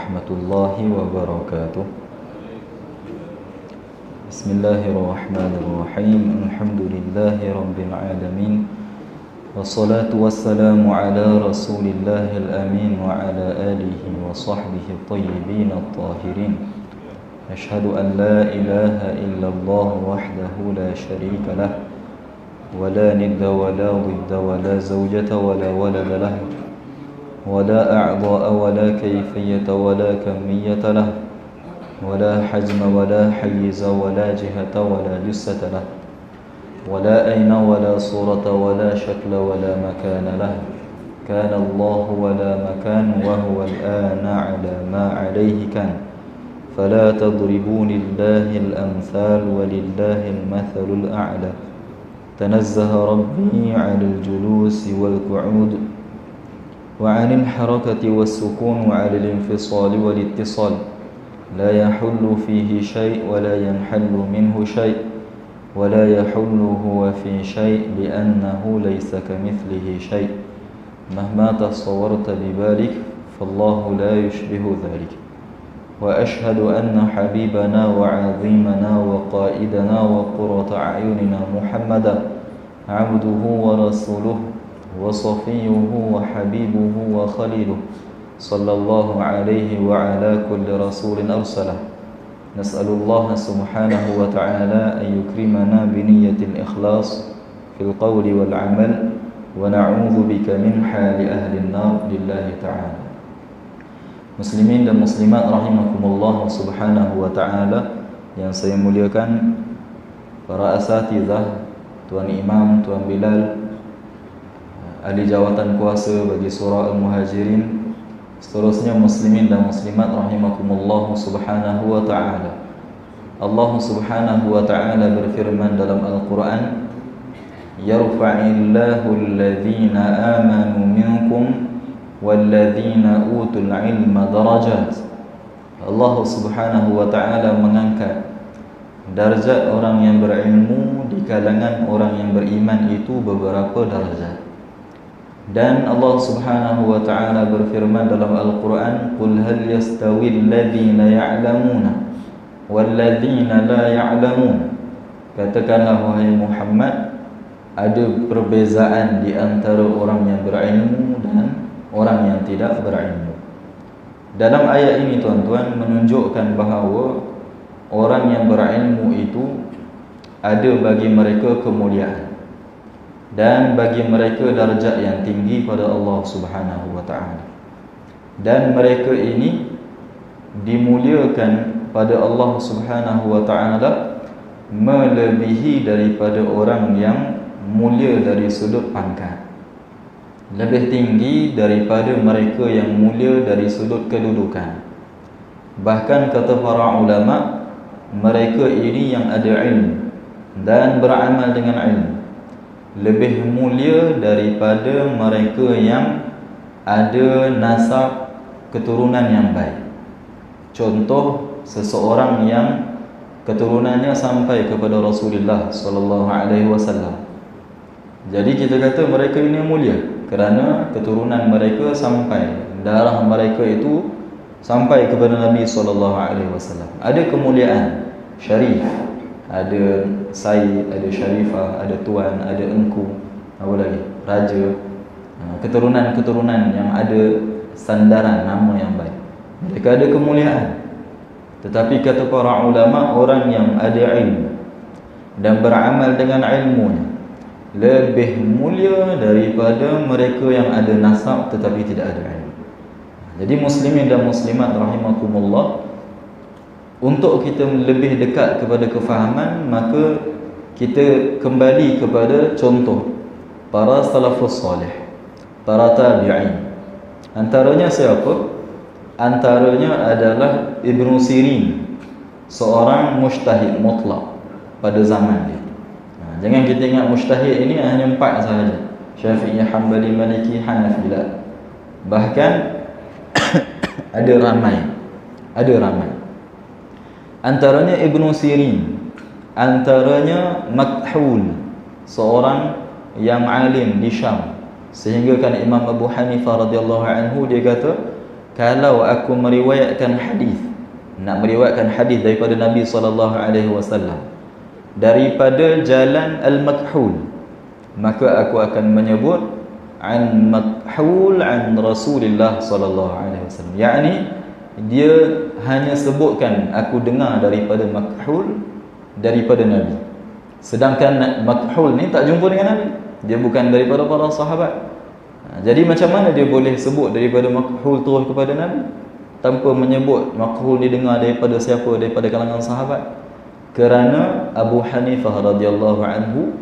ورحمة الله وبركاته. بسم الله الرحمن الرحيم. الحمد لله رب العالمين، والصلاة والسلام على رسول الله الأمين وعلى آله وصحبه الطيبين الطاهرين. أشهد أن لا إله إلا الله وحده لا شريك له، ولا ند ولا ضد ولا زوجة ولا ولد له، ولا أعضاء ولا كيفية ولا كمية له، ولا حجم ولا حيز ولا جهة ولا جسة له، ولا أين ولا صورة ولا شكل ولا مكان له. كان الله ولا مكان، وهو الآن على ما عليه كان. فلا تضربوا لله الأمثال ولله المثل الأعلى. تنزه ربي عن الجلوس والقعود، وعن الحركة والسكون، وعن الانفصال والاتصال. لا يحل فيه شيء ولا ينحل منه شيء، ولا يحل هو في شيء، لأنه ليس كمثله شيء. مهما تصورت ببالك فالله لا يشبه ذلك. وأشهد أن حبيبنا وعظيمنا وقائدنا وقرة أعيننا محمدا عبده ورسوله وصفيه وحبيبه وخليله، صلى الله عليه وعلى كل رسول أرسله. نسأل الله سبحانه وتعالى أن يكرمنا بنية الإخلاص في القول والعمل، ونعوذ بك من حال أهل النار لله تعالى. Muslimin dan muslimat rahimakumullah subhanahu wa ta'ala, yang saya muliakan, para asatizah, Tuan Imam, Tuan Bilal, ahli jawatan kuasa bagi surah Al-Muhajirin, seterusnya muslimin dan muslimat rahimakumullah subhanahu wa ta'ala. Allah subhanahu wa ta'ala berfirman dalam Al-Quran, yarfa'illahu alladhina amanu minkum walladzina utul ilma darajat. Allah subhanahu wa ta'ala mengangkat darjat orang yang berilmu di kalangan orang yang beriman itu beberapa darjat. Dan Allah subhanahu wa ta'ala berfirman dalam Al-Quran, qul hal yastawi alladhina ya'lamuna walladzina la ya'lamun. Katakanlah wahai Muhammad, ada perbezaan di antara orang yang berilmu dan orang yang tidak berilmu. Dalam ayat ini tuan-tuan menunjukkan bahawa orang yang berilmu itu ada bagi mereka kemuliaan dan bagi mereka darjat yang tinggi pada Allah Subhanahu wa taala. Dan mereka ini dimuliakan pada Allah Subhanahu wa taala melebihi daripada orang yang mulia dari sudut pangkat, lebih tinggi daripada mereka yang mulia dari sudut kedudukan. Bahkan kata para ulama, mereka ini yang ada ilmu dan beramal dengan ilmu lebih mulia daripada mereka yang ada nasab keturunan yang baik. Contoh, seseorang yang keturunannya sampai kepada Rasulullah sallallahu alaihi wasallam. Jadi kita kata mereka ini mulia kerana keturunan mereka sampai, darah mereka itu sampai kepada Nabi SAW. Ada kemuliaan syarif, ada sayyid, ada syarifah, ada tuan, ada engku, apa lagi, raja, keturunan-keturunan yang ada sandaran nama yang baik. Mereka ada kemuliaan. Tetapi kata para ulama, orang yang ada ilmu dan beramal dengan ilmunya lebih mulia daripada mereka yang ada nasab tetapi tidak ada ilmu. Jadi muslimin dan muslimat rahimakumullah, untuk kita lebih dekat kepada kefahaman, maka kita kembali kepada contoh para salafus salih, para tabi'in. Antaranya siapa? Antaranya adalah Ibnu Sirin, seorang mujtahid mutlak pada zaman dia. Jangan kita ingat mujtahid ini hanya 4 sahaja, Syafi'i, Hanbali, Maliki, Hanafi. Bahkan ada ramai. Antaranya Ibnu Sirin, antaranya Makhul, seorang yang alim di Syam, sehingga kan Imam Abu Hanifah radhiyallahu anhu dia kata, kalau aku meriwayatkan hadis, nak meriwayatkan hadis daripada Nabi SAW daripada jalan al-makhul, maka aku akan menyebut an makhul an Rasulullah SAW. Yakni dia hanya sebutkan aku dengar daripada makhul daripada Nabi. Sedangkan makhul ni tak jumpa dengan Nabi, dia bukan daripada para sahabat. Jadi macam mana dia boleh sebut daripada makhul terus kepada Nabi tanpa menyebut makhul didengar daripada siapa, daripada kalangan sahabat? Kerana Abu Hanifah radhiyallahu anhu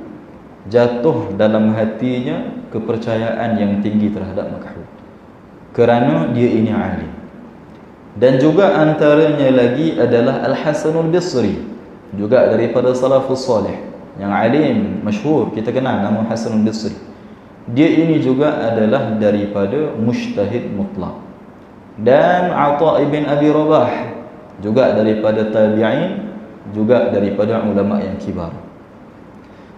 jatuh dalam hatinya kepercayaan yang tinggi terhadap makhul, kerana dia ini alim. Dan juga antaranya lagi adalah Al-Hasanul Bisri, juga daripada salafus salih yang alim masyhur, kita kenal nama Hasanul Bisri. Dia ini juga adalah daripada mujtahid mutlak. Dan Atha ibn Abi Rabah juga daripada tabi'in, juga daripada ulama yang kibar.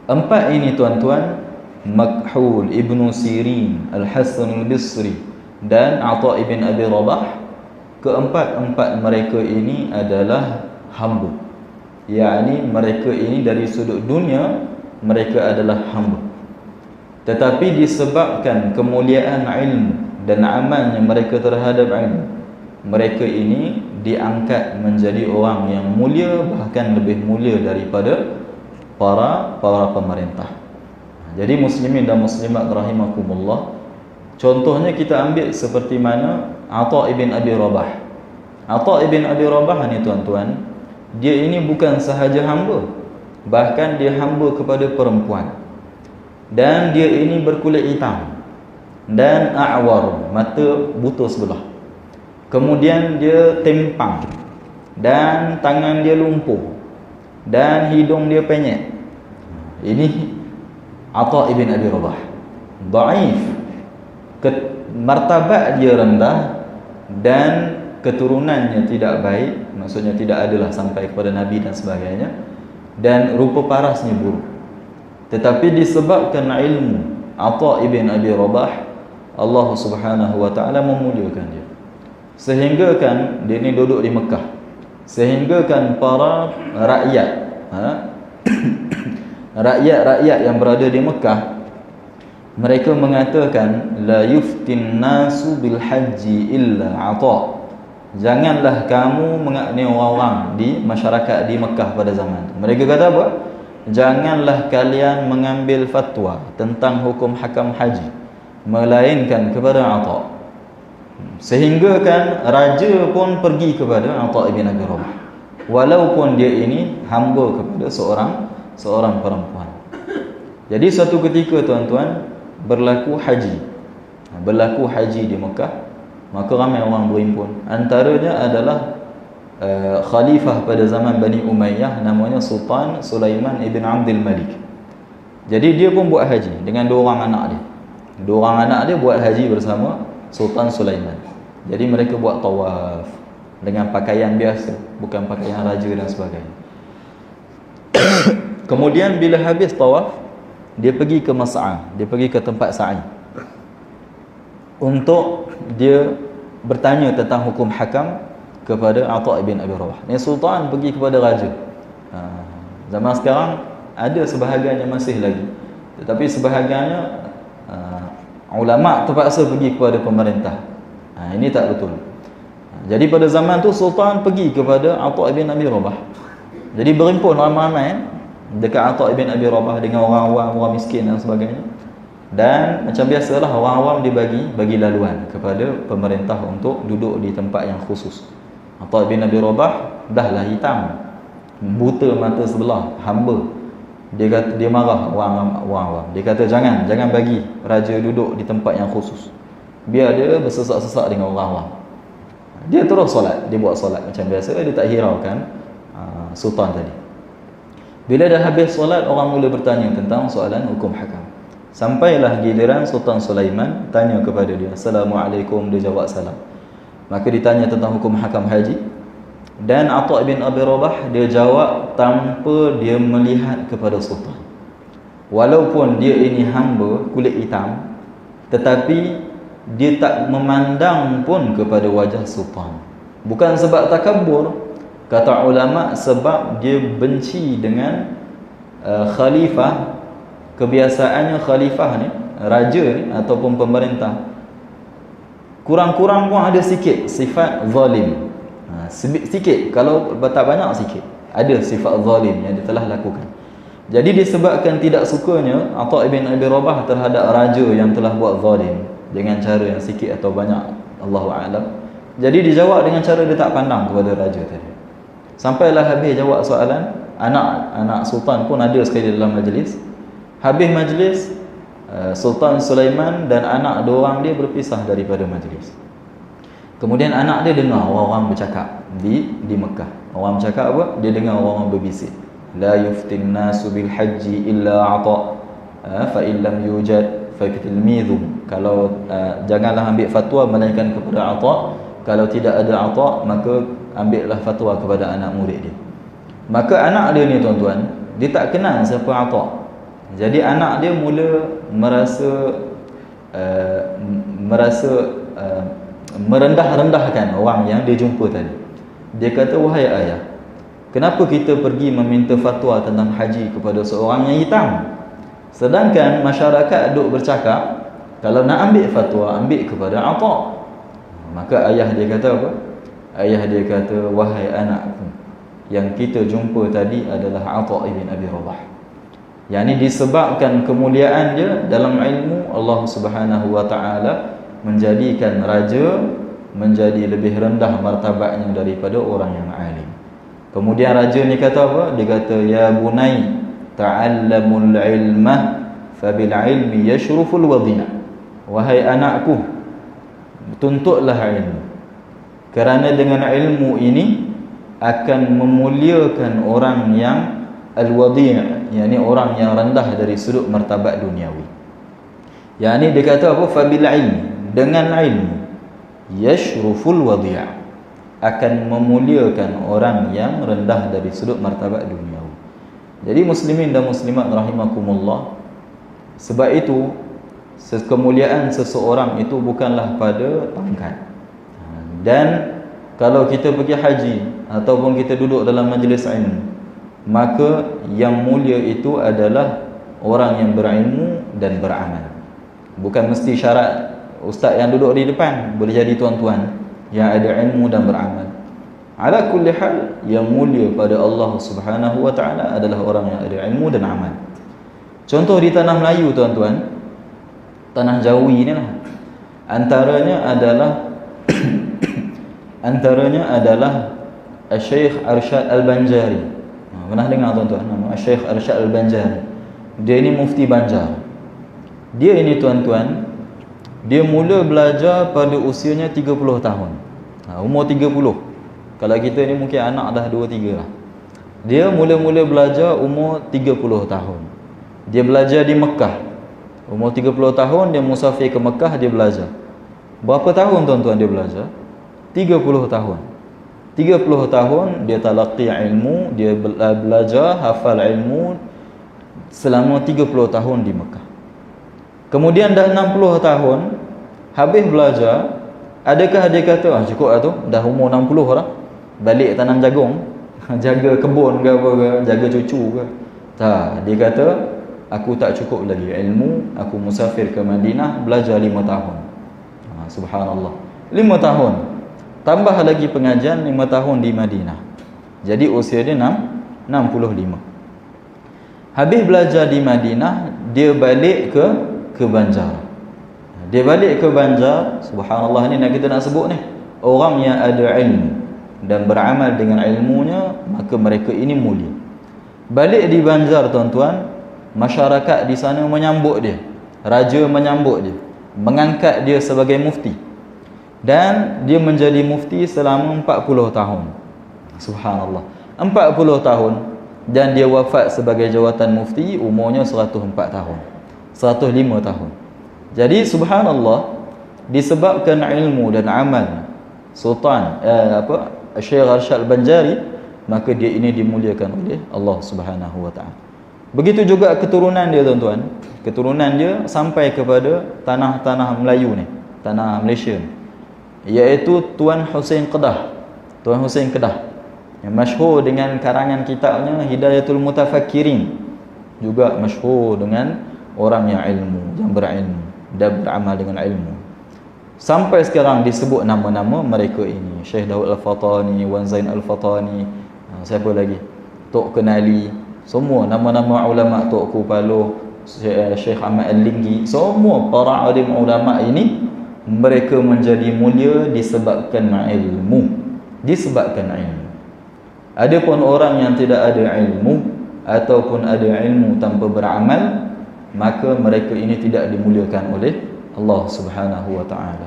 Empat ini tuan-tuan, Makhul, Ibn Sirin, Al-Hasan Al-Bisri dan Atha ibn Abi Rabah, keempat-empat mereka ini adalah hamba. Yakni mereka ini dari sudut dunia mereka adalah hamba. Tetapi disebabkan kemuliaan ilmu dan amalnya mereka terhadap ilmu, mereka ini diangkat menjadi orang yang mulia, bahkan lebih mulia daripada para pemerintah. Jadi muslimin dan muslimat rahimakumullah, contohnya kita ambil seperti mana Atha ibn Abi Rabah. Atha ibn Abi Rabah ni tuan-tuan, dia ini bukan sahaja hamba, bahkan dia hamba kepada perempuan. Dan dia ini berkulit hitam dan a'war, mata buta sebelah. Kemudian dia tempang dan tangan dia lumpuh dan hidung dia penyet. Ini Atha ibn Abi Rabah, dhaif, martabat dia rendah dan keturunannya tidak baik, maksudnya tidak adalah sampai kepada Nabi dan sebagainya, dan rupa parasnya buruk. Tetapi disebabkan ilmu Atha ibn Abi Rabah, Allah Subhanahu wa taala memuliakan dia. Sehingga kan dia ni duduk di Mekah. Sehingga kan para rakyat, rakyat-rakyat yang berada di Mekah, mereka mengatakan la yuftin nasu bil haji illa Atha. Janganlah kamu mengakni orang-orang di masyarakat di Mekah pada zaman itu. Mereka kata apa? Janganlah kalian mengambil fatwa tentang hukum hakam haji melainkan kepada Atha. Sehingga kan raja pun pergi kepada Atha ibn Abi Rabah, walaupun dia ini hamba kepada seorang perempuan. Jadi suatu ketika tuan-tuan berlaku haji di Mekah, maka ramai orang berhimpun. Antaranya adalah khalifah pada zaman Bani Umayyah, namanya Sultan Sulaiman ibn Abdul Malik. Jadi dia pun buat haji dengan dua orang anak dia. Dua orang anak dia buat haji bersama Sultan Sulaiman. Jadi mereka buat tawaf dengan pakaian biasa, bukan pakaian raja dan sebagainya. Kemudian bila habis tawaf, dia pergi ke Mas'ah, dia pergi ke tempat sa'i untuk dia bertanya tentang hukum hakam kepada Atha ibn Abi Rabah. Ni sultan pergi kepada raja. Zaman sekarang ada sebahagian yang masih lagi, tetapi sebahagiannya ulama terpaksa pergi kepada pemerintah. Ini tak betul. Jadi pada zaman tu sultan pergi kepada Atha ibn Abi Rabah. Jadi berhimpun ramai-ramai dekat Atha ibn Abi Rabah dengan orang-orang, orang miskin dan sebagainya. Dan macam biasalah orang awam bagi laluan kepada pemerintah untuk duduk di tempat yang khusus. Atha bin Abi Rabah dahlah hitam, buta mata sebelah, hamba. Dia marah orang awam. Dia kata jangan bagi raja duduk di tempat yang khusus. Biar dia bersesak-sesak dengan orang awam. Dia terus solat, dia buat solat macam biasa, dia tak hiraukan sultan tadi. Bila dah habis solat, orang mula bertanya tentang soalan hukum hakam. Sampailah giliran Sultan Sulaiman tanya kepada dia, Assalamualaikum, dia jawab salam. Maka ditanya tentang hukum hakam haji, dan Atha bin Abi Rabah dia jawab tanpa dia melihat kepada sultan. Walaupun dia ini hamba kulit hitam, tetapi dia tak memandang pun kepada wajah sultan. Bukan sebab takabur, kata ulama, sebab dia benci dengan khalifah. Kebiasaannya khalifah ni, raja ni ataupun pemerintah, kurang-kurang pun ada sikit sifat zalim. Sikit, kalau tak banyak sikit, ada sifat zalim yang dia telah lakukan. Jadi disebabkan tidak sukanya Atha ibn Abi Rabah terhadap raja yang telah buat zalim dengan cara yang sikit atau banyak, Allahu a'lam. Jadi dijawab dengan cara dia tak pandang kepada raja tadi. Sampailah habis jawab soalan, anak sultan pun ada sekali dalam majlis. Habis majlis, Sultan Sulaiman dan anak dua orang dia berpisah daripada majlis. Kemudian anak dia dengar orang-orang bercakap di Mekah. Orang bercakap apa? Dia dengar orang-orang berbisik. La yuftin nasu bil haji illa ata fa in lam yujad fa tilmidhu. Kalau janganlah ambil fatwa melainkan kepada ata. Kalau tidak ada ata, maka ambillah fatwa kepada anak murid dia. Maka anak dia ni tuan-tuan, dia tak kenal siapa ata. Jadi anak dia mula merasa merendah-rendahkan orang yang dia jumpa tadi. Dia kata, wahai ayah, kenapa kita pergi meminta fatwa tentang haji kepada seorang yang hitam, sedangkan masyarakat duk bercakap kalau nak ambil fatwa, ambil kepada Atha. Maka ayah dia kata apa? Ayah dia kata, wahai anakku, yang kita jumpa tadi adalah Atha ibn Abi Rabah. Yang ini disebabkan kemuliaan dia dalam ilmu, Allah Subhanahu wa ta'ala menjadikan raja menjadi lebih rendah martabatnya daripada orang yang alim. Kemudian raja ni kata apa? Dia kata, ya bunai ta'allamul ilmah fabil ilmi yashruful wadina. Wahai anakku, tuntutlah ilmu, kerana dengan ilmu ini akan memuliakan orang yang al-wadi', yakni orang yang rendah dari sudut martabat duniawi. Yakni dia kata apa? Fabil ilmi, dengan ilmu, yashruful wadi', akan memuliakan orang yang rendah dari sudut martabat duniawi. Jadi muslimin dan muslimat rahimakumullah, sebab itu kemuliaan seseorang itu bukanlah pada pangkat. Dan kalau kita pergi haji ataupun kita duduk dalam majlis ilmu, maka yang mulia itu adalah orang yang berilmu dan beramal. Bukan mesti syarat ustaz yang duduk di depan boleh jadi tuan-tuan yang ada ilmu dan beramal. Ala kulli hal, yang mulia pada Allah Subhanahu wa ta'ala adalah orang yang ada ilmu dan amal. Contoh di tanah Melayu tuan-tuan, tanah Jawi ni lah, antaranya adalah Syekh Arsyad Al-Banjari. Pernah dengar tuan-tuan nama Syekh Arsyad Al-Banjari? Dia ni mufti Banjar. Dia ini tuan-tuan, dia mula belajar pada usianya 30 tahun. Umur 30. Kalau kita ni mungkin anak dah 2-3 lah. Dia mula-mula belajar umur 30 tahun. Dia belajar di Mekah. Umur 30 tahun dia musafir ke Mekah, dia belajar. Berapa tahun tuan-tuan dia belajar? 30 tahun. 30 tahun dia talaqi ilmu, dia belajar, hafal ilmu selama 30 tahun di Mekah. Kemudian dah 60 tahun habis belajar, adakah dia kata cukup lah tu, dah umur 60 dah, balik tanam jagung, jaga kebun ke apa ke, jaga cucu ke? Tak, dia kata aku tak cukup lagi ilmu, aku musafir ke Madinah, belajar 5 tahun. Subhanallah, 5 tahun tambah lagi pengajian, 5 tahun di Madinah. Jadi usia dia 65. Habis belajar di Madinah, dia balik ke Banjar. Dia balik ke Banjar. Subhanallah, ni kita nak sebut ni, orang yang ada ilmu dan beramal dengan ilmunya, maka mereka ini mulia. Balik di Banjar tuan-tuan, masyarakat di sana menyambut dia. Raja menyambut dia, mengangkat dia sebagai mufti. Dan dia menjadi mufti selama 40 tahun. Subhanallah, 40 tahun. Dan dia wafat sebagai jawatan mufti umurnya 104 tahun, 105 tahun. Jadi subhanallah, disebabkan ilmu dan amal Sultan Syekh Arsyad Al-Banjari, maka dia ini dimuliakan oleh Allah Subhanahu wa ta'ala. Begitu juga keturunan dia tuan-tuan. Keturunan dia sampai kepada tanah-tanah Melayu ni. tanah Malaysia, iaitu Tuan Hussein Kedah. Tuan Hussein Kedah yang masyhur dengan karangan kitabnya Hidayatul Mutafakkirin, juga masyhur dengan orang yang ilmu, yang berilmu dan beramal dengan ilmu. Sampai sekarang disebut nama-nama mereka ini, Syekh Daud Al-Fatani, Wan Zain Al-Fatani, siapa lagi, Tok Kenali, semua nama-nama ulama, Tok Kupalo, Syekh Ahmad Al-Linggi, semua para alim ulama ini mereka menjadi mulia disebabkan ilmu, disebabkan ilmu. Adapun orang yang tidak ada ilmu ataupun ada ilmu tanpa beramal, maka mereka ini tidak dimuliakan oleh Allah Subhanahu wa taala.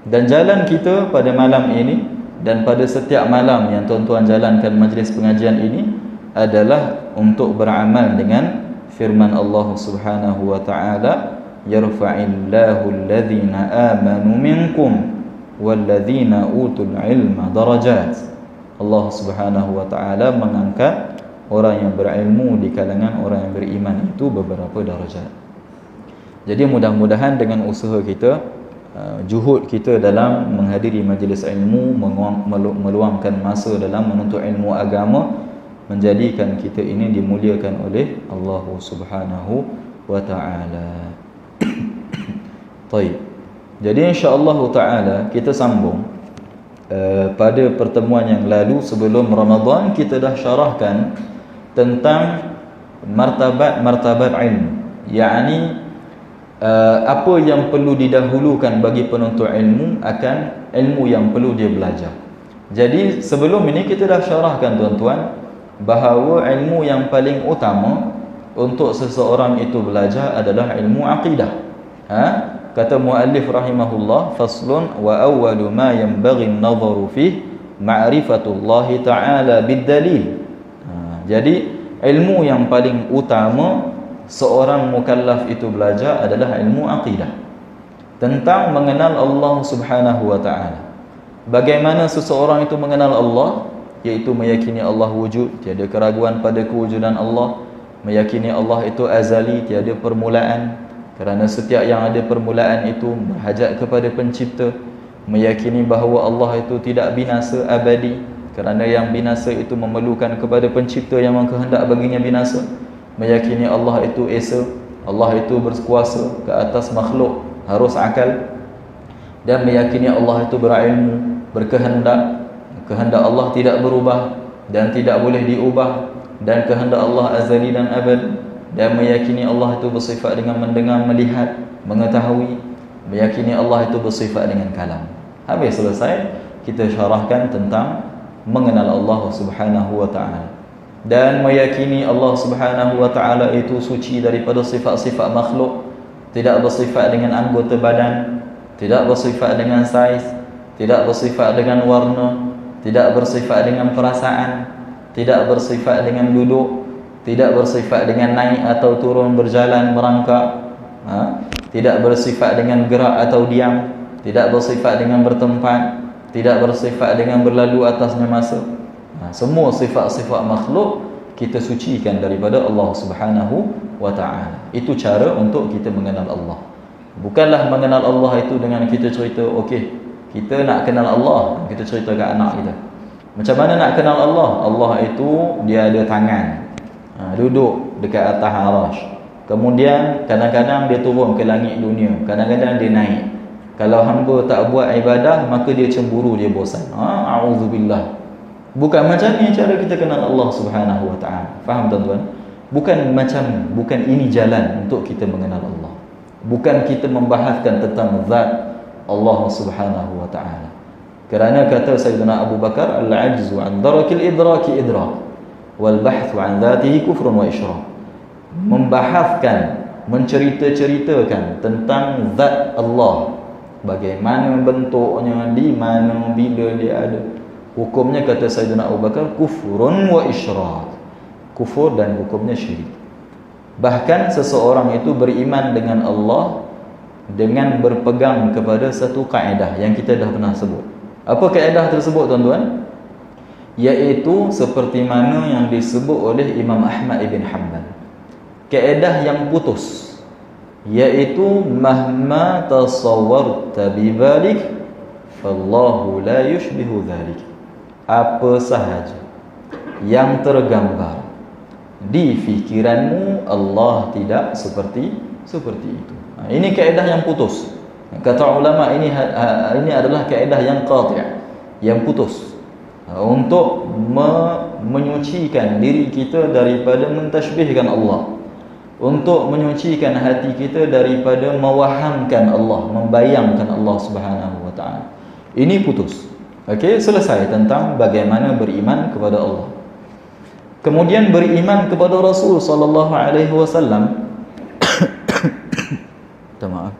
Dan jalan kita pada malam ini dan pada setiap malam yang tuan-tuan jalankan majlis pengajian ini adalah untuk beramal dengan firman Allah Subhanahu wa taala, yarfa'illahu alladhina amanu minkum walladhina utul ilma darajat. Allah Subhanahu wa taala mengangkat orang yang berilmu di kalangan orang yang beriman itu beberapa darjat. Jadi mudah-mudahan dengan usaha kita, juhud kita dalam menghadiri majlis ilmu, meluangkan masa dalam menuntut ilmu agama, menjadikan kita ini dimuliakan oleh Allah Subhanahu wa taala. Baik. Jadi insya-Allah taala kita sambung. Pada pertemuan yang lalu sebelum Ramadan kita dah syarahkan tentang martabat ilmu, yakni apa yang perlu didahulukan bagi penuntut ilmu akan ilmu yang perlu dia belajar. Jadi sebelum ini kita dah syarahkan tuan-tuan bahawa ilmu yang paling utama untuk seseorang itu belajar adalah ilmu akidah. Kata muallif rahimahullah, faslun wa awwalu ma yanbaghi an-nadharu fih ma'rifatullah ta'ala bid-dalil. Jadi ilmu yang paling utama seorang mukallaf itu belajar adalah ilmu akidah, tentang mengenal Allah Subhanahu wa taala. Bagaimana seseorang itu mengenal Allah? Iaitu meyakini Allah wujud, tiada keraguan pada kewujudan Allah, meyakini Allah itu azali, tiada permulaan, kerana setiap yang ada permulaan itu berhajat kepada pencipta, meyakini bahawa Allah itu tidak binasa abadi, kerana yang binasa itu memerlukan kepada pencipta yang mengkehendak baginya binasa, meyakini Allah itu esa, Allah itu berkuasa ke atas makhluk, harus akal, dan meyakini Allah itu berilmu, berkehendak, kehendak Allah tidak berubah dan tidak boleh diubah, dan kehendak Allah azali dan abad, dan meyakini Allah itu bersifat dengan mendengar, melihat, mengetahui, meyakini Allah itu bersifat dengan kalam. Habis selesai kita syarahkan tentang mengenal Allah Subhanahu wa taala, dan meyakini Allah Subhanahu wa taala itu suci daripada sifat-sifat makhluk, tidak bersifat dengan anggota badan, tidak bersifat dengan saiz, tidak bersifat dengan warna, tidak bersifat dengan perasaan, tidak bersifat dengan duduk, tidak bersifat dengan naik atau turun, berjalan, merangkak, tidak bersifat dengan gerak atau diam, tidak bersifat dengan bertempat, tidak bersifat dengan berlalu atasnya masa. Semua sifat-sifat makhluk kita sucikan daripada Allah Subhanahu wa taala. Itu cara untuk kita mengenal Allah. Bukanlah mengenal Allah itu dengan kita cerita, okey, kita nak kenal Allah, kita cerita ke anak kita. Macam mana nak kenal Allah? Allah itu dia ada tangan, duduk dekat atas arasy. Kemudian kadang-kadang dia turun ke langit dunia, kadang-kadang dia naik. Kalau hamba tak buat ibadah, maka dia cemburu, dia bosan. A'udzubillah. Bukan macam ni cara kita kenal Allah Subhanahu wa taala. Faham tuan-tuan? Bukan ini jalan untuk kita mengenal Allah. Bukan kita membahaskan tentang zat Allah Subhanahu wa taala. Kerana kata Sayyidina Abu Bakar, al-'ajzu 'an darakil idraki idrak, wal bahthu 'an dhatihi kufrun wa isyrak. Membahaskan, mencerita-ceritakan tentang zat Allah, bagaimana bentuknya, di mana, bila dia ada, hukumnya kata Sayyidina Abu Bakar kufrun wa isyrak, kufur dan hukumnya syirik. Bahkan seseorang itu beriman dengan Allah dengan berpegang kepada satu kaedah yang kita dah pernah sebut. Apa kaedah tersebut tuan-tuan? Iaitu seperti mana yang disebut oleh Imam Ahmad ibn Hanbal, kaedah yang putus, yaitu mahma tasawwarta bibalik fallahu la yushbihu dhalik. Apa sahaja yang tergambar di fikiranmu, Allah tidak seperti itu. Ini kaedah yang putus. Kata ulama, ini adalah kaedah yang qati', yang putus, untuk menyucikan diri kita daripada mentashbihkan Allah, untuk menyucikan hati kita daripada mewahamkan Allah, membayangkan Allah Subhanahu wa taala. Ini putus. Okey, selesai tentang bagaimana beriman kepada Allah. Kemudian beriman kepada Rasul sallallahu alaihi wasallam. Maaf.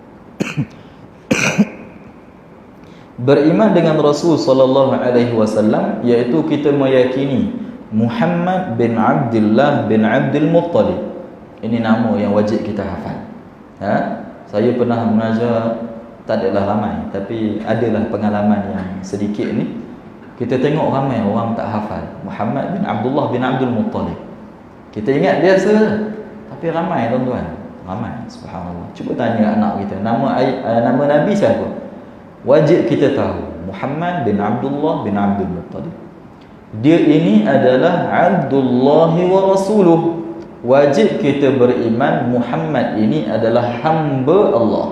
Beriman dengan Rasul sallallahu alaihi wasallam iaitu kita meyakini Muhammad bin Abdullah bin Abdul Muttalib. Ini nama yang wajib kita hafal. Saya pernah mengajar, tak adalah ramai, tapi adalah pengalaman yang sedikit ni. Kita tengok ramai orang tak hafal Muhammad bin Abdullah bin Abdul Muttalib. Kita ingat biasa, tapi ramai tuan-tuan. Ramai, subhanallah. Cuba tanya anak kita, nama Nabi siapa? Wajib kita tahu, Muhammad bin Abdullah bin Abdul Muttalib. Dia ini adalah Abdullah wa Rasuluh. Wajib kita beriman Muhammad ini adalah hamba Allah.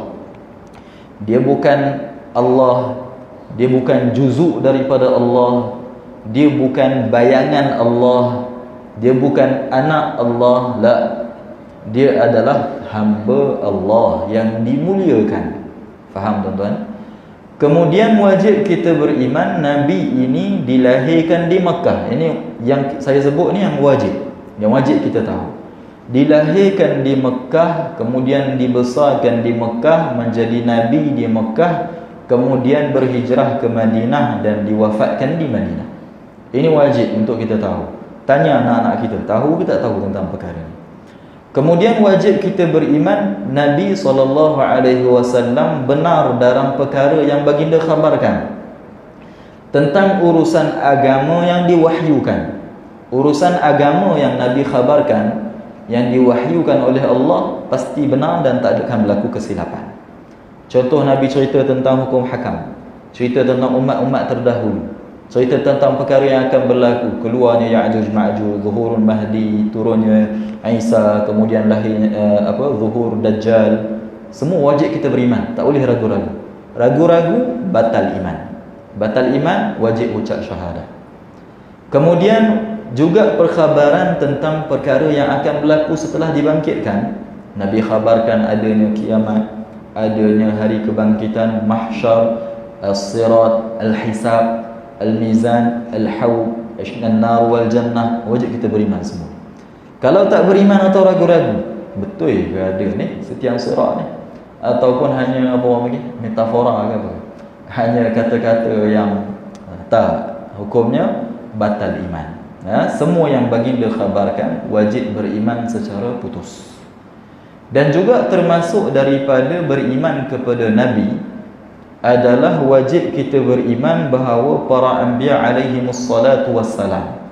Dia bukan Allah, dia bukan juzuk daripada Allah, dia bukan bayangan Allah, dia bukan anak Allah, la. Dia adalah hamba Allah yang dimuliakan. Faham tuan-tuan? Kemudian wajib kita beriman Nabi ini dilahirkan di Makkah. Ini yang saya sebut ni yang wajib kita tahu. Dilahirkan di Makkah, kemudian dibesarkan di Makkah, menjadi Nabi di Makkah, kemudian berhijrah ke Madinah dan diwafatkan di Madinah. Ini wajib untuk kita tahu. Tanya anak-anak kita, tahu ke tak tahu tentang perkara ini? Kemudian wajib kita beriman Nabi SAW benar dalam perkara yang baginda khabarkan tentang urusan agama yang diwahyukan. Urusan agama yang Nabi khabarkan, yang diwahyukan oleh Allah, pasti benar dan tak akan berlaku kesilapan. Contoh, Nabi cerita tentang hukum hakam, cerita tentang umat-umat terdahulu, cerita tentang perkara yang akan berlaku, keluarnya Ya'juj Ma'juj, zuhurul Mahdi, turunnya Isa, kemudian lahirnya zuhur Dajjal. Semua wajib kita beriman, tak boleh ragu-ragu. Ragu-ragu batal iman. Batal iman, wajib ucap syahadat. Kemudian juga perkhabaran tentang perkara yang akan berlaku setelah dibangkitkan. Nabi khabarkan adanya kiamat, adanya hari kebangkitan, mahsyar, as-sirat, al-hisab, al-mizan, al-hawd, an-nar wal jannah. Wajib kita beriman semua. Kalau tak beriman atau ragu-ragu, betul ke ada ni setiang sirat ni, ataupun hanya apa orang panggil metafora ke apa, hanya kata-kata yang tak, hukumnya batal iman. Semua yang baginda khabarkan wajib beriman secara putus. Dan juga termasuk daripada beriman kepada Nabi adalah wajib kita beriman bahawa para anbiya alaihimus salatu wassalam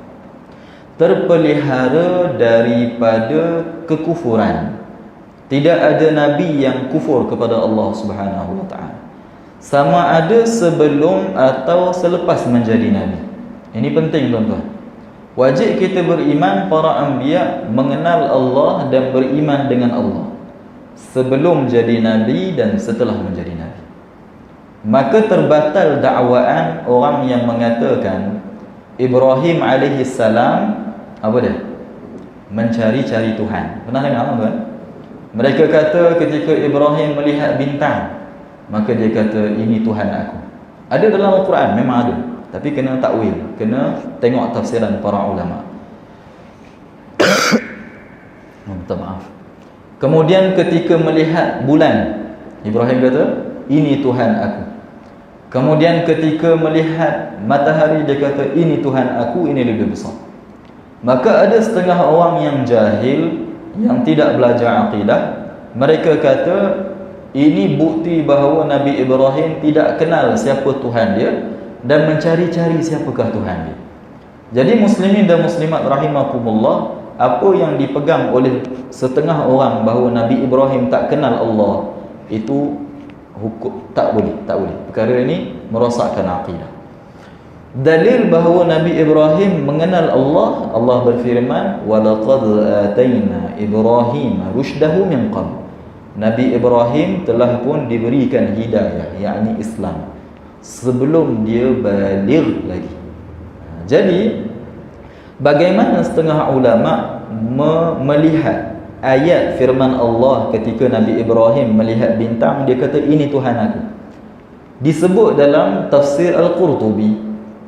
terpelihara daripada kekufuran. Tidak ada nabi yang kufur kepada Allah Subhanahu wa taala, sama ada sebelum atau selepas menjadi nabi. Ini penting tuan-tuan. Wajib kita beriman para anbiya mengenal Allah dan beriman dengan Allah sebelum jadi nabi dan setelah menjadi nabi. Maka terbatal dakwaan orang yang mengatakan Ibrahim alaihi salam apa dia? Mencari-cari Tuhan. Pernah dengar tuan? Mereka kata ketika Ibrahim melihat bintang, maka dia kata ini Tuhan aku. Ada dalam Al-Quran, memang ada, tapi kena takwil, kena tengok tafsiran para ulama. Minta maaf. Kemudian ketika melihat bulan, Ibrahim kata ini Tuhan aku. Kemudian ketika melihat matahari, dia kata ini Tuhan aku, ini lebih besar. Maka ada setengah orang yang jahil, yang tidak belajar akidah, mereka kata ini bukti bahawa Nabi Ibrahim tidak kenal siapa Tuhan dia dan mencari-cari siapakah Tuhan dia. Jadi muslimin dan muslimat rahimakumullah, apa yang dipegang oleh setengah orang bahawa Nabi Ibrahim tak kenal Allah, itu hukum tak boleh. Perkara ini merosakkan akidah. Dalil bahawa Nabi Ibrahim mengenal Allah, Allah berfirman, "Walaqad atayna Ibrahim rusydahu min qabl." Nabi Ibrahim telah pun diberikan hidayah, yakni Islam, sebelum dia baligh lagi. Jadi bagaimana setengah ulama melihat ayat firman Allah ketika Nabi Ibrahim melihat bintang, dia kata ini Tuhan aku. Disebut dalam tafsir Al-Qurtubi,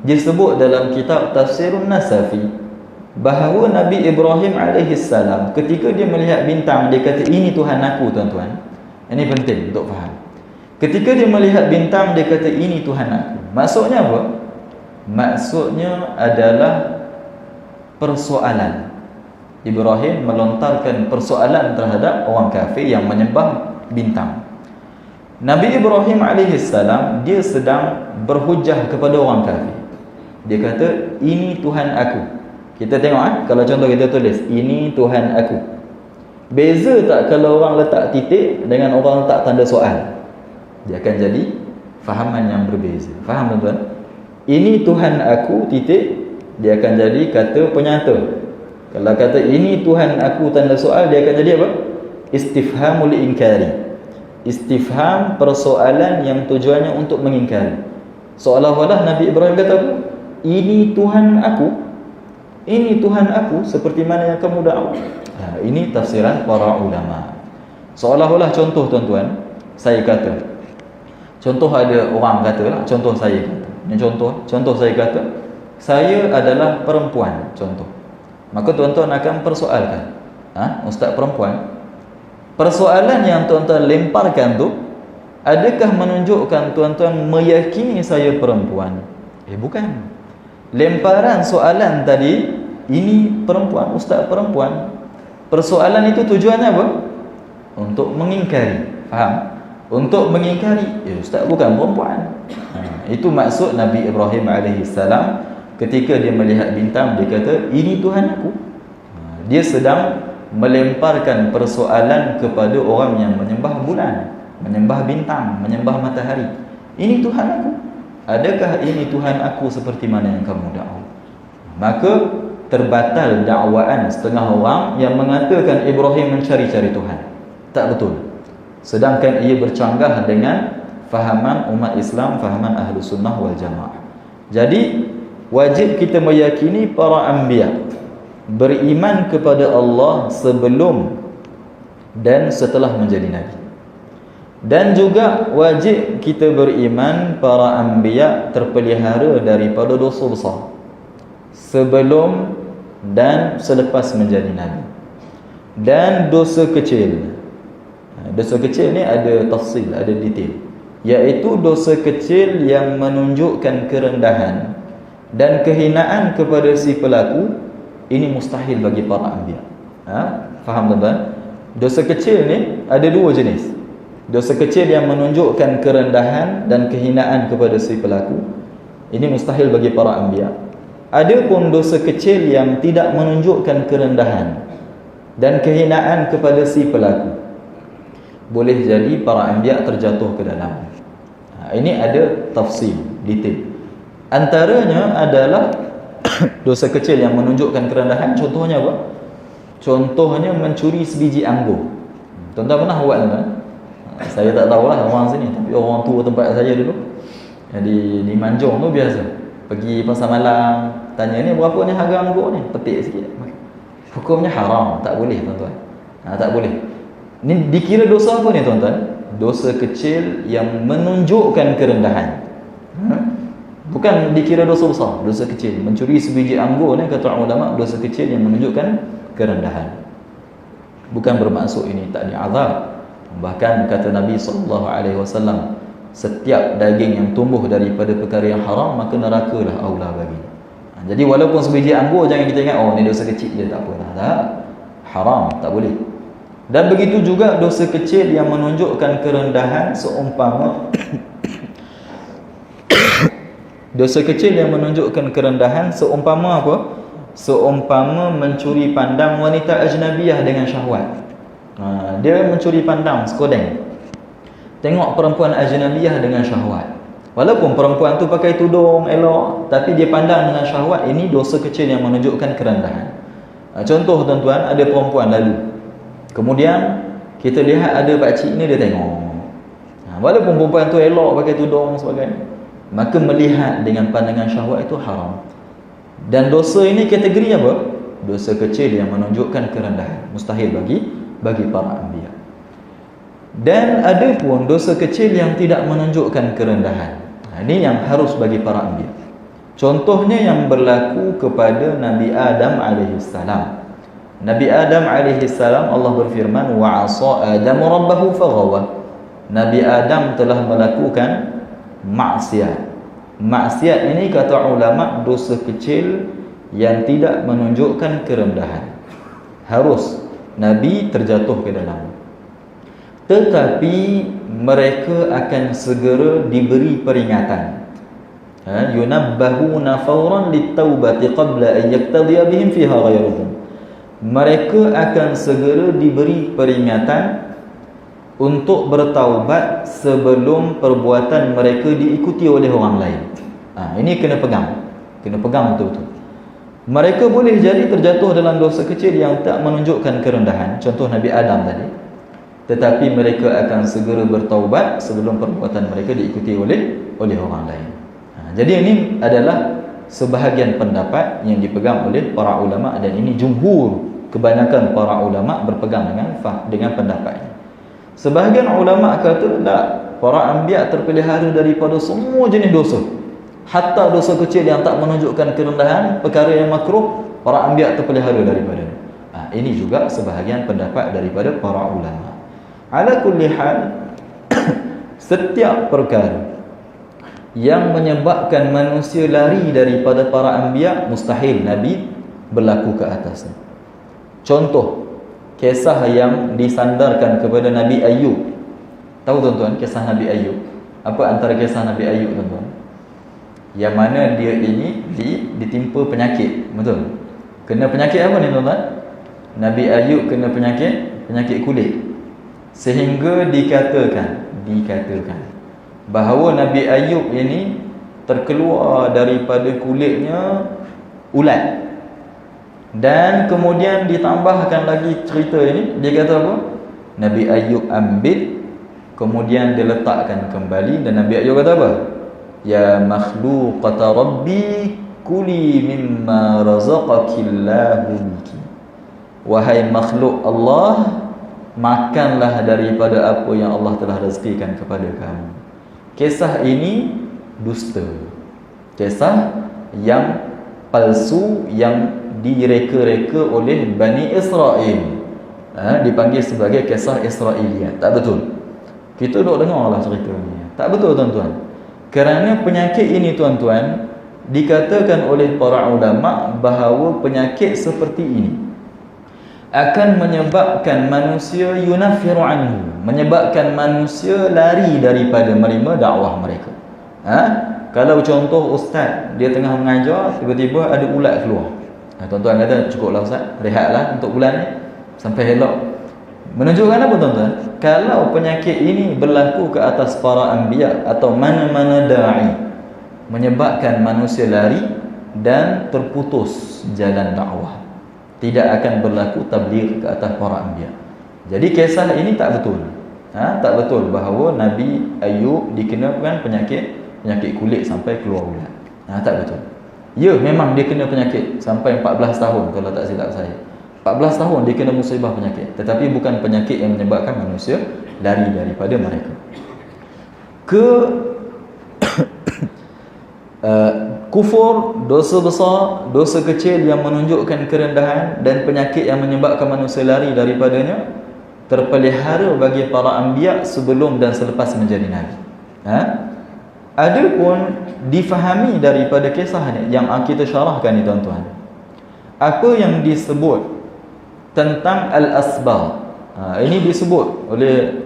disebut dalam kitab Tafsirun Nasafi, bahawa Nabi Ibrahim AS ketika dia melihat bintang, dia kata ini Tuhan aku, tuan-tuan. Ini penting untuk faham. Ketika dia melihat bintang, dia kata ini Tuhan aku. Maksudnya apa? Maksudnya adalah persoalan. Ibrahim melontarkan persoalan terhadap orang kafir yang menyembah bintang. Nabi Ibrahim AS dia sedang berhujah kepada orang kafir. Dia kata ini Tuhan aku. Kita tengok kalau contoh kita tulis ini Tuhan aku. Beza tak kalau orang letak titik dengan orang letak tanda soal? Dia akan jadi fahaman yang berbeza. Faham tuan-tuan? Ini Tuhan aku titik, dia akan jadi kata penyata. Kalau kata ini Tuhan aku tanda soal, dia akan jadi apa? Istifhamul inkari. Istifham, persoalan yang tujuannya untuk mengingkari. Seolah-olah Nabi Ibrahim kata apa? Ini Tuhan aku. Ini Tuhan aku seperti mana yang kamu dakwah. Ini tafsiran para ulama. Seolah-olah contoh tuan-tuan, saya kata, contoh ada orang kata lah, contoh saya kata. Ini contoh saya kata, saya adalah perempuan, contoh. Maka tuan-tuan akan persoalkan, ustaz perempuan. Persoalan yang tuan-tuan lemparkan tu, adakah menunjukkan tuan-tuan meyakini saya perempuan? Bukan. Lemparan soalan tadi, ini perempuan, ustaz perempuan. Persoalan itu tujuannya apa? Untuk mengingkari. Faham? Untuk mengingkari, ustaz bukan perempuan. Itu maksud Nabi Ibrahim AS ketika dia melihat bintang, dia kata ini Tuhan aku. Dia sedang melemparkan persoalan kepada orang yang menyembah bulan, menyembah bintang, menyembah matahari. Ini Tuhan aku. Adakah ini Tuhan aku seperti mana yang kamu dakwah? Maka terbatal dakwaan setengah orang yang mengatakan Ibrahim mencari-cari Tuhan. Tak betul. Sedangkan ia bercanggah dengan fahaman umat Islam, fahaman ahlu sunnah wal jamaah. Jadi wajib kita meyakini para anbiya, beriman kepada Allah sebelum dan setelah menjadi nabi. Dan juga wajib kita beriman para anbiya terpelihara daripada dosa besar sebelum dan selepas menjadi nabi. Dan dosa kecil. Dosa kecil ni ada tafsil, ada detail, iaitu dosa kecil yang menunjukkan kerendahan dan kehinaan kepada si pelaku. Ini mustahil bagi para anbiya. Faham tuan-tuan? Dosa kecil ni ada dua jenis. Dosa kecil yang menunjukkan kerendahan dan kehinaan kepada si pelaku, ini mustahil bagi para anbiya. Adapun dosa kecil yang tidak menunjukkan kerendahan dan kehinaan kepada si pelaku, boleh jadi para anbiya terjatuh ke dalam. Ini ada tafsir, detail. Antaranya adalah dosa kecil yang menunjukkan kerendahan. Contohnya apa? Contohnya mencuri sebiji anggur. Tuan-tuan pernah buat tuan? Saya tak tahulah orang sini, tapi orang tua tempat saya dulu, di Manjung tu biasa pergi pasar malam, tanya ni berapa ni harga anggur ni, petik sikit. Hukumnya haram, tak boleh tuan-tuan. Tak boleh. Ni dikira dosa apa ni tuan-tuan? Dosa kecil yang menunjukkan kerendahan. Bukan dikira dosa besar, dosa kecil. Mencuri sebiji anggur ni kata ulama dosa kecil yang menunjukkan kerendahan. Bukan bermaksud ini tak diazab. Bahkan kata Nabi SAW, setiap daging yang tumbuh daripada perkara yang haram, maka nerakalah aula bagi. Jadi walaupun sebiji anggur, jangan kita ingat ni dosa kecil je, tak apalah. Tak, haram, tak boleh. Dan begitu juga dosa kecil yang menunjukkan kerendahan, seumpama dosa kecil yang menunjukkan kerendahan seumpama apa? seumpama mencuri pandang wanita ajnabiyah dengan syahwat. Dia mencuri pandang sekodeng, tengok perempuan ajnabiyah dengan syahwat. Walaupun perempuan tu pakai tudung elok, tapi dia pandang dengan syahwat, ini dosa kecil yang menunjukkan kerendahan. Contoh tuan-tuan, ada perempuan lalu, kemudian kita lihat ada pakcik ni dia tengok. Walaupun perempuan tu elok pakai tudung sebagainya, maka melihat dengan pandangan syahwat itu haram. Dan dosa ini kategori apa? Dosa kecil yang menunjukkan kerendahan, mustahil bagi para anbiya. Dan ada pun dosa kecil yang tidak menunjukkan kerendahan. Ini yang harus bagi para anbiya. Contohnya yang berlaku kepada Nabi Adam alaihissalam. Nabi Adam alaihissalam, Allah berfirman, wa 'asa Adamu rabbahu faghawa. Nabi Adam telah melakukan maksiat. Maksiat ini kata ulama dosa kecil yang tidak menunjukkan kerendahan. Harus Nabi terjatuh ke dalam. Tetapi mereka akan segera diberi peringatan. Yunabbahuna fawran littaubati qabla an yaqtadiya bihim fiha ghayruhum. Mereka akan segera diberi peringatan untuk bertaubat sebelum perbuatan mereka diikuti oleh orang lain. Ini kena pegang betul-betul. Mereka boleh jadi terjatuh dalam dosa kecil yang tak menunjukkan kerendahan, contoh Nabi Adam tadi, tetapi mereka akan segera bertaubat sebelum perbuatan mereka diikuti oleh orang lain. Jadi ini adalah sebahagian pendapat yang dipegang oleh para ulama, dan ini jumhur, kebanyakan para ulama berpegang dengan pendapat ini. Sebahagian ulama kata tak, para anbiya terpelihara daripada semua jenis dosa, hatta dosa kecil yang tak menunjukkan kerendahan, perkara yang makruh, para anbiya terpelihara daripada. Ini juga sebahagian pendapat daripada para ulama. Ala kulli hal, setiap perkara yang menyebabkan manusia lari daripada para anbiya, mustahil Nabi berlaku ke atasnya. Contoh kisah yang disandarkan kepada Nabi Ayub. Tahu tuan-tuan kisah Nabi Ayub? Apa antara kisah Nabi Ayub tuan-tuan? Yang mana dia ini ditimpa penyakit, betul? Kena penyakit apa ni tuan-tuan? Nabi Ayub kena penyakit kulit. Sehingga dikatakan bahawa Nabi Ayub ini terkeluar daripada kulitnya ulat. Dan kemudian ditambahkan lagi cerita ini, dia kata apa? Nabi Ayub ambil, kemudian dia letakkan kembali, dan Nabi Ayub kata apa? Ya makhluqata rabbi kuli mimma razaqakillahu biki. Wahai makhluk Allah, makanlah daripada apa yang Allah telah rezekikan kepada kamu. Kisah ini dusta, kisah yang palsu, yang direka-reka oleh Bani Israel, dipanggil sebagai kisah Israiliyat. Tak betul. Kita duk dengarlah cerita ni. Tak betul tuan-tuan. Kerana penyakit ini tuan-tuan, dikatakan oleh para ulama bahawa penyakit seperti ini akan menyebabkan manusia yunafiru anhu, menyebabkan manusia lari daripada menerima dakwah mereka. Kalau contoh ustaz, dia tengah mengajar, tiba-tiba ada ulat keluar. Tuan-tuan kata, cukuplah ustaz, rehatlah untuk bulan ni sampai elok. Menunjukkan apa tuan-tuan? Kalau penyakit ini berlaku ke atas para anbiya atau mana-mana da'i, menyebabkan manusia lari dan terputus jalan dakwah, tidak akan berlaku tabligh ke atas para anbiya. Jadi kisah ini tak betul. Tak betul bahawa Nabi Ayub dikenakan penyakit kulit sampai keluar ulat. Tak betul. Ya, memang dia kena penyakit sampai 14 tahun kalau tak silap saya. 14 tahun dia kena musibah penyakit, tetapi bukan penyakit yang menyebabkan manusia lari daripada mereka. Kufur, dosa besar, dosa kecil yang menunjukkan kerendahan, dan penyakit yang menyebabkan manusia lari daripadanya terpelihara bagi para anbiya sebelum dan selepas menjadi nabi. Ada pun difahami daripada kisah ni yang kita syarahkan ni tuan-tuan, apa yang disebut tentang al-asbab. Ini disebut oleh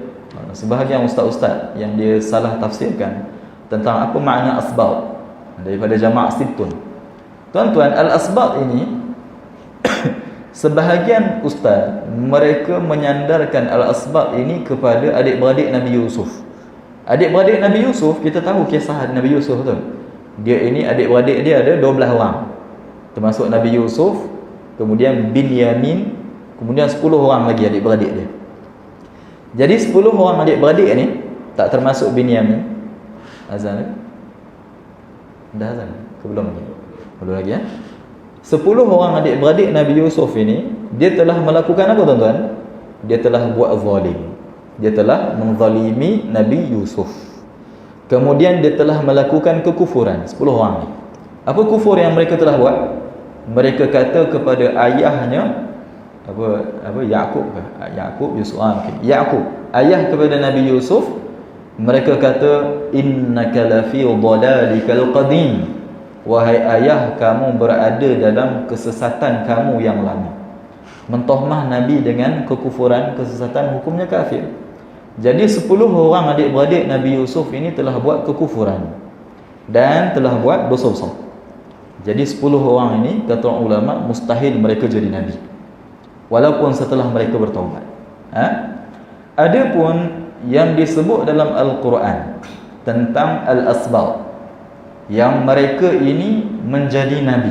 sebahagian ustaz-ustaz yang dia salah tafsirkan tentang apa makna asbab daripada jama' sittun. Tuan-tuan, al-asbab ini Sebahagian ustaz mereka menyandarkan al-asbab ini kepada adik-beradik Nabi Yusuf. Adik-beradik Nabi Yusuf, kita tahu kisah Nabi Yusuf tu. Dia ini adik-beradik dia ada 12 orang. Termasuk Nabi Yusuf, kemudian Binyamin, kemudian 10 orang lagi adik-beradik dia. Jadi 10 orang adik-beradik ni tak termasuk Binyamin. Azan ni? Dah azan ke belum lagi? Belum lagi ya? 10 orang adik-beradik Nabi Yusuf ini, dia telah melakukan apa tuan-tuan? Dia telah buat zalim. Dia telah menzalimi Nabi Yusuf. Kemudian dia telah melakukan kekufuran. 10 orang ni. Apa kufur yang mereka telah buat? Mereka kata kepada ayahnya Yaqub ke? Yaqub Yusuf. Yaqub, ayah kepada Nabi Yusuf, mereka kata innaka lafi dhalalikal qadim. Wahai ayah, kamu berada dalam kesesatan kamu yang lama. Mentohmah Nabi dengan kekufuran, kesesatan, hukumnya kafir. Jadi 10 orang adik-beradik Nabi Yusuf ini telah buat kekufuran dan telah buat dosa besar. Jadi 10 orang ini, kata ulama, mustahil mereka jadi Nabi walaupun setelah mereka bertaubat. Adapun yang disebut dalam Al-Quran tentang Al-Asbab, yang mereka ini menjadi Nabi,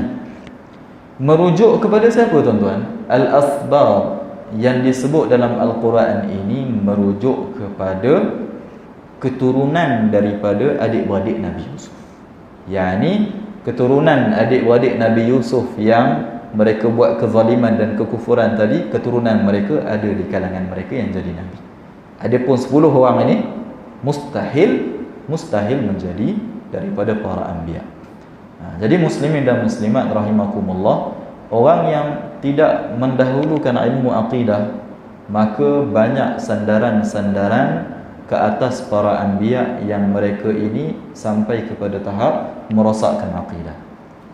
merujuk kepada siapa tuan-tuan? Al-Asbab yang disebut dalam Al-Quran ini merujuk kepada keturunan daripada adik-beradik Nabi Yusuf. Yani keturunan adik-beradik Nabi Yusuf yang mereka buat kezaliman dan kekufuran tadi, keturunan mereka ada di kalangan mereka yang jadi Nabi. Adapun 10 orang ini mustahil menjadi daripada para anbiya. Jadi muslimin dan muslimat rahimakumullah, orang yang tidak mendahulukan ilmu akidah, maka banyak sandaran-sandaran ke atas para anbiya yang mereka ini sampai kepada tahap merosakkan akidah,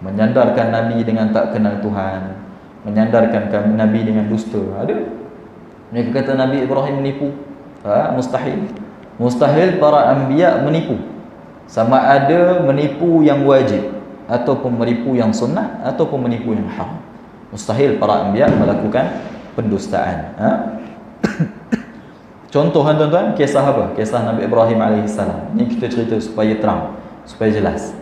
menyandarkan Nabi dengan tak kenal Tuhan, menyandarkan Nabi dengan dusta. Ada mereka kata Nabi Ibrahim menipu. Mustahil para anbiya menipu, sama ada menipu yang wajib ataupun menipu yang sunnah ataupun menipu yang haram. Mustahil para anbiya melakukan pendustaan. Contoh tuan-tuan, kisah apa? Kisah Nabi Ibrahim AS. Ini kita cerita supaya terang, supaya jelas.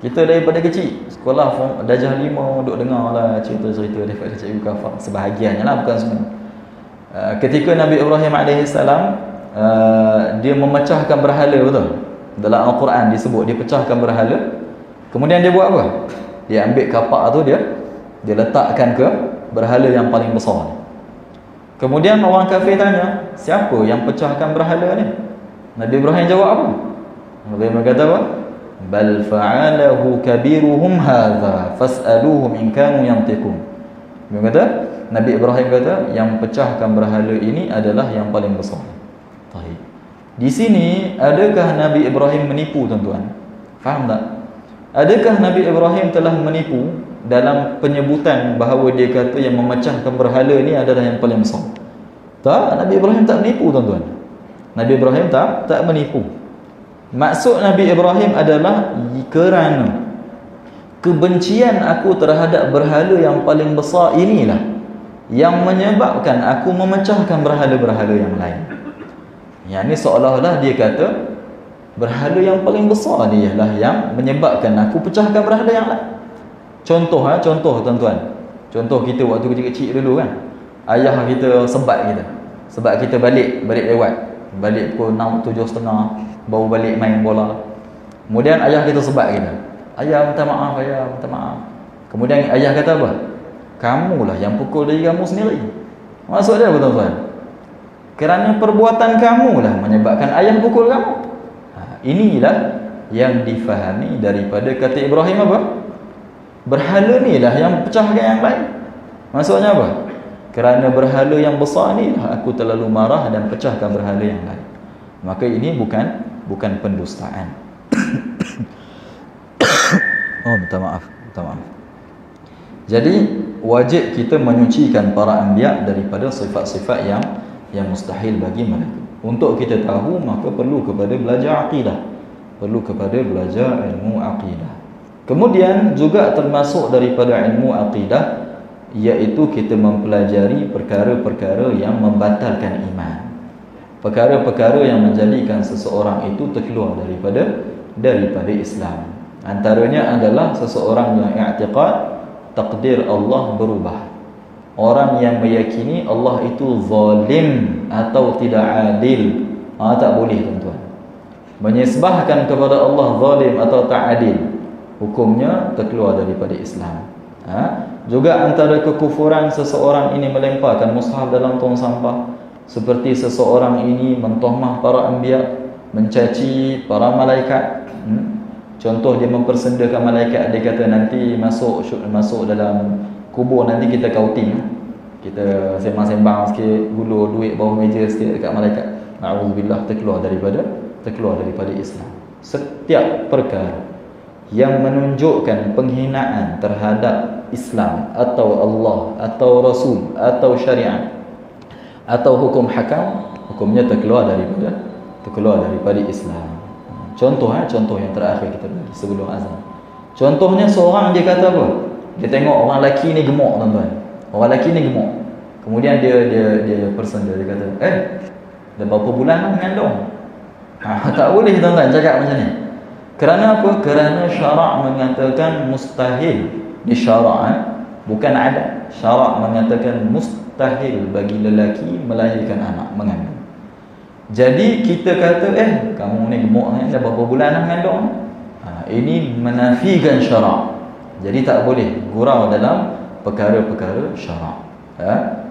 Kita daripada kecil sekolah darjah 5 duk dengar lah cerita-cerita daripada cikgu kafar, sebahagiannya lah, bukan semua. Ketika Nabi Ibrahim AS dia memecahkan berhala, betul? Dalam Al-Quran disebut dia pecahkan berhala. Kemudian dia buat apa? Dia ambil kapak tu, dia letakkan ke berhala yang paling besar ni. Kemudian orang kafir tanya, siapa yang pecahkan berhala ni? Nabi Ibrahim jawab apa? Nabi Ibrahim kata apa? Bal fa'alahu kabiruhum hadha fas'aluhum in kanu yantiqun. Nabi Ibrahim kata yang pecahkan berhala ini adalah yang paling besar. Baik. Di sini adakah Nabi Ibrahim menipu tuan-tuan? Faham tak? Adakah Nabi Ibrahim telah menipu dalam penyebutan bahawa dia kata yang memecahkan berhala ni adalah yang paling besar? Tak, Nabi Ibrahim tak menipu tuan-tuan. Nabi Ibrahim tak menipu. Maksud Nabi Ibrahim adalah kerana kebencian aku terhadap berhala yang paling besar inilah yang menyebabkan aku memecahkan berhala-berhala yang lain. Yang ni seolah-olah dia kata berhala yang paling besar ni ialah yang menyebabkan aku pecahkan berhala yang lain. Contoh tuan-tuan. Contoh kita waktu kecil-kecil dulu kan. Ayah kita sebat kita balik lewat. Balik pukul 6, 7.30 baru balik main bola. Kemudian ayah kita sebat kita. Ayah minta maaf. Kemudian ayah kata apa? Kamulah yang pukul diri kamu sendiri. Maksud dia apa tuan-tuan? Kerana perbuatan kamulah menyebabkan ayah pukul kamu. Inilah yang difahami daripada kata Ibrahim apa? Berhala ni lah yang pecahkan yang lain. Maksudnya apa? Kerana berhala yang besar ni lah aku terlalu marah dan pecahkan berhala yang lain. Maka ini bukan pendustaan. Minta maaf. Jadi wajib kita menyucikan para anbiya daripada sifat-sifat yang mustahil bagi mereka. Untuk kita tahu, maka perlu kepada belajar akidah, perlu kepada belajar ilmu akidah. Kemudian juga termasuk daripada ilmu akidah iaitu kita mempelajari perkara-perkara yang membatalkan iman, perkara-perkara yang menjadikan seseorang itu terkeluar daripada Islam. Antaranya adalah seseorang yang i'tiqad takdir Allah berubah, orang yang meyakini Allah itu zalim atau tidak adil. Tak boleh tuan-tuan menyesbahkan kepada Allah zalim atau tak adil, hukumnya terkeluar daripada Islam. Juga antara kekufuran seseorang ini melemparkan mushaf dalam tong sampah, seperti seseorang ini mentohmah para anbiya, mencaci para malaikat. Contoh, dia mempersendakan malaikat, dia kata nanti masuk dalam kubur nanti kita counting, kita sembang-sembang sikit, hulur duit bawah meja sikit dekat malaikat. Na'udzubillah, terkeluar daripada Islam. Setiap perkara yang menunjukkan penghinaan terhadap Islam atau Allah atau Rasul atau syariat atau hukum hakam, hukumnya terkeluar daripada Islam. Contoh yang terakhir kita bagi sebelum azan. Contohnya, seorang dia kata apa? Dia tengok orang lelaki ni gemuk tuan-tuan. Orang lelaki ni gemuk. Kemudian dia persenda, dia kata, dah berapa bulan mengandung? Tak boleh tuan-tuan cakap macam ni. Kerana apa? Kerana syarak mengatakan mustahil. Di syarak, bukan adat. Syarak mengatakan mustahil bagi lelaki melahirkan anak, mengandung. Jadi kita kata, kamu ni gemuk ni, dah berapa bulan dah mengandung? Ini menafikan syarak. Jadi tak boleh gurau dalam perkara-perkara syarak.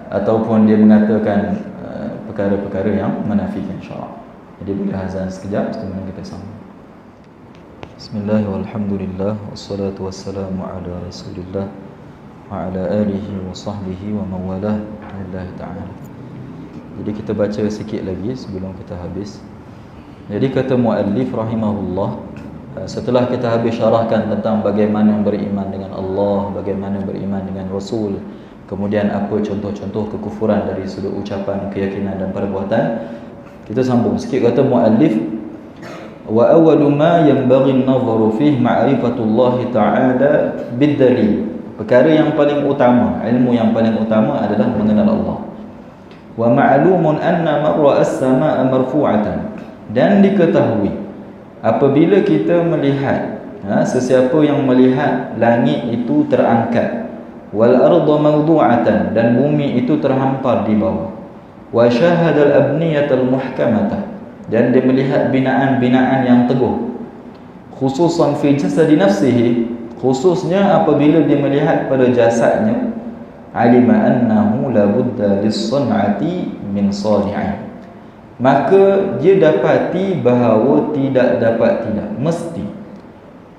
Ataupun dia mengatakan perkara-perkara yang menafikan syarak. Jadi boleh azan sekejap, kemudian kita sambung. Bismillah walhamdulillah wassalatu wassalamu ala Rasulillah wa ala alihi wa sahbihi wa mawalah lillahi ta'ala. Jadi kita baca sikit lagi sebelum kita habis. Jadi kata muallif rahimahullah, setelah kita habis syarahkan tentang bagaimana beriman dengan Allah, bagaimana beriman dengan Rasul, kemudian apa contoh-contoh kekufuran dari sudut ucapan, keyakinan dan perbuatan, kita sambung sikit. Kata muallif, wa awwalu ma yanbaghi an-nadharu fihi ma'rifatullah ta'ala bid-dalil. Perkara yang paling utama, ilmu yang paling utama adalah mengenal Allah. Wa ma'lumun anna mar'a as-samaa'a marfu'atan, dan diketahui apabila kita melihat, sesiapa yang melihat langit itu terangkat, wal arda mawdu'atan, dan bumi itu terhampar di bawah, wa syahada al-abniyata al-muhkamata, dan dia melihat binaan-binaan yang teguh, khususan fi jasadi nafsihi, khususnya apabila dia melihat pada jasadnya, alima annahu la budda lis-san'ati min sani'in, maka dia dapati bahawa tidak mesti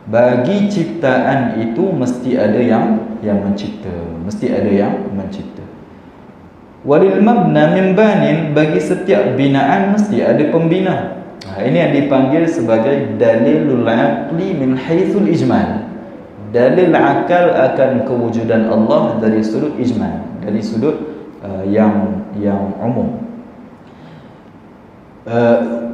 bagi ciptaan itu mesti ada yang mencipta, walil mabna min banin, bagi setiap binaan mesti ada pembina. Ini yang dipanggil sebagai dalilul aqli min haitsul ijmal, dalil akal akan kewujudan Allah dari sudut ijmal, dari sudut yang umum.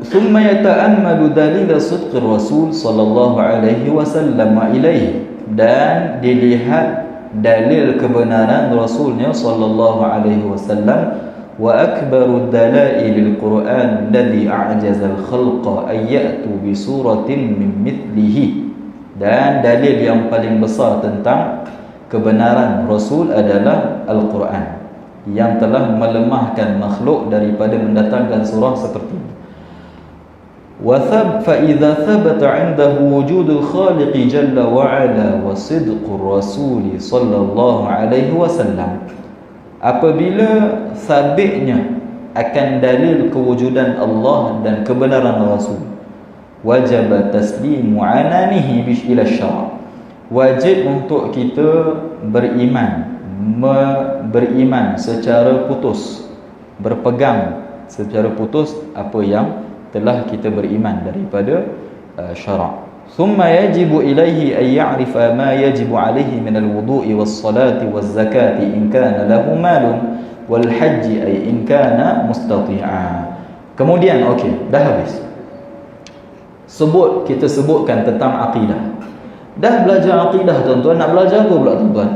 Thumma yata'ammalu dalil sidq Rasul sallallahu alaihi wasallam ilaihi, dan dilihat dalil kebenaran Rasulnya sallallahu alaihi wasallam. Wa akbaru dalailil Quran alladhi a'jaza al-khalqa ay ya'tu bi suratin min mithlihi, dan dalil yang paling besar tentang kebenaran Rasul adalah Al-Quran, yang telah melemahkan makhluk daripada mendatangkan surah seperti ini. Fa idza thabata 'indahu wujudul khaliq jalla wa 'ala wa sidqur rasul sallallahu alaihi wasallam, apabila sabitnya akan dalil kewujudan Allah dan kebenaran Rasul, wajib taslimu ananihi ila syara', wajib untuk kita beriman secara putus, berpegang secara putus apa yang telah kita beriman daripada syara'. Thumma yajibu ilaihi an ya'rifa ma yajibu alaihi min al-wudu'i was-salati waz-zakati in kana lahu malun wal hajji ay in kana mustati'a. Kemudian dah habis. Kita sebutkan tentang akidah. Dah belajar akidah tuan-tuan, nak belajar apa pula tuan-tuan?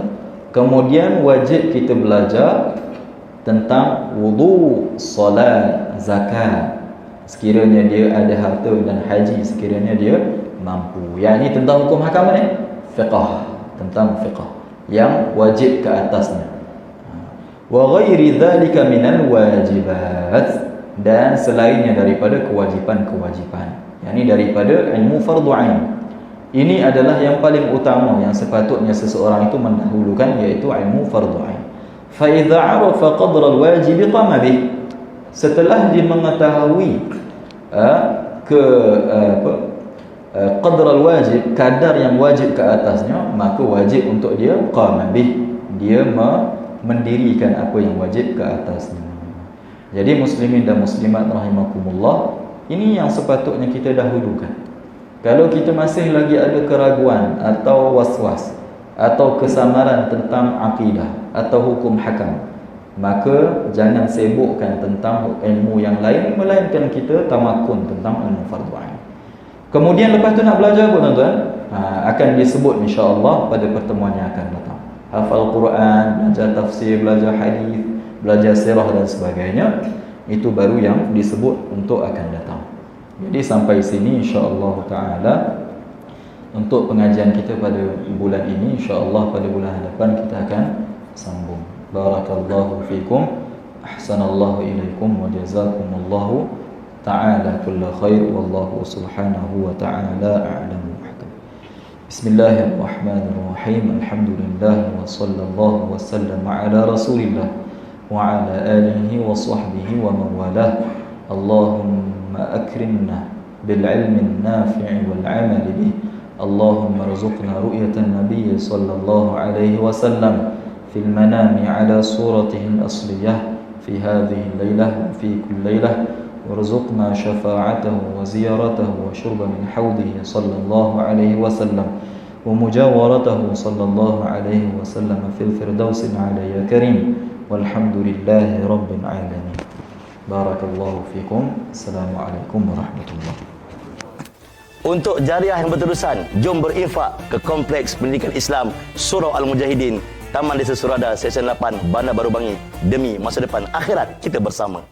Kemudian wajib kita belajar tentang wudu, solat, zakat. Sekiranya dia ada harta, dan haji sekiranya dia mampu. Yang ini tentang hukum hakam ni, fiqh, tentang fiqh yang wajib ke atasnya. Wa ghairi dzalika minal wajibat, dan selainnya daripada kewajipan-kewajipan. Yang ini daripada ilmu fardu ain. Ini adalah yang paling utama yang sepatutnya seseorang itu mendahulukan, iaitu ilmu fardu ain. Fa idza arafa qadra al-wajib qama bih. Setelah dia mengetahui qadar al-wajib, kadar yang wajib ke atasnya, maka wajib untuk dia qama bih, dia mendirikan apa yang wajib ke atasnya. Jadi muslimin dan muslimat rahimakumullah, ini yang sepatutnya kita dahulukan. Kalau kita masih lagi ada keraguan atau was-was atau kesamaran tentang akidah atau hukum hakam, maka jangan sibukkan tentang ilmu yang lain, melainkan kita tamakun tentang ilmu fardu ain. Kemudian lepas tu nak belajar apa tuan-tuan? Akan disebut insya-Allah pada pertemuan yang akan datang. Hafal Quran, belajar tafsir, belajar hadis, belajar sirah dan sebagainya. Itu baru yang disebut untuk akan datang. Jadi sampai sini insya-Allah taala untuk pengajian kita pada bulan ini. InsyaAllah pada bulan depan kita akan sambung. Barakallahu fikum, ahsanallahu ilaikum, wa jazakumullahu ta'ala kulla khair, wallahu subhanahu wa ta'ala a'lamu. Bismillahirrahmanirrahim. Alhamdulillah wa sallallahu wa sallam ala rasulillah wa ala alihi wa sahbihi wa man walah. Allahumma akrimna bil ilmi nafi'i wal amali bih. Allahumma rzuqna ru'yatan nabiy sallallahu alaihi wasallam fil manami ala suratihi al-asliyah fi hadhihi al-lailah wa fi kulli lailah, warzuqna syafa'atahu wa ziyaratahu wa syurba min hawdihi sallallahu alaihi wasallam wa mujawaratahu sallallahu alaihi wasallam fil firdausil a'la ya karim, walhamdulillahi rabbil alamin. Barakallahu fikum. Assalamualaikum warahmatullahi. Untuk jariah yang berterusan, jom berinfak ke Kompleks Pendidikan Islam Surau Al-Mujahidin, Taman Desa Surada, Seksyen 8, Bandar Baru Bangi, demi masa depan akhirat kita bersama.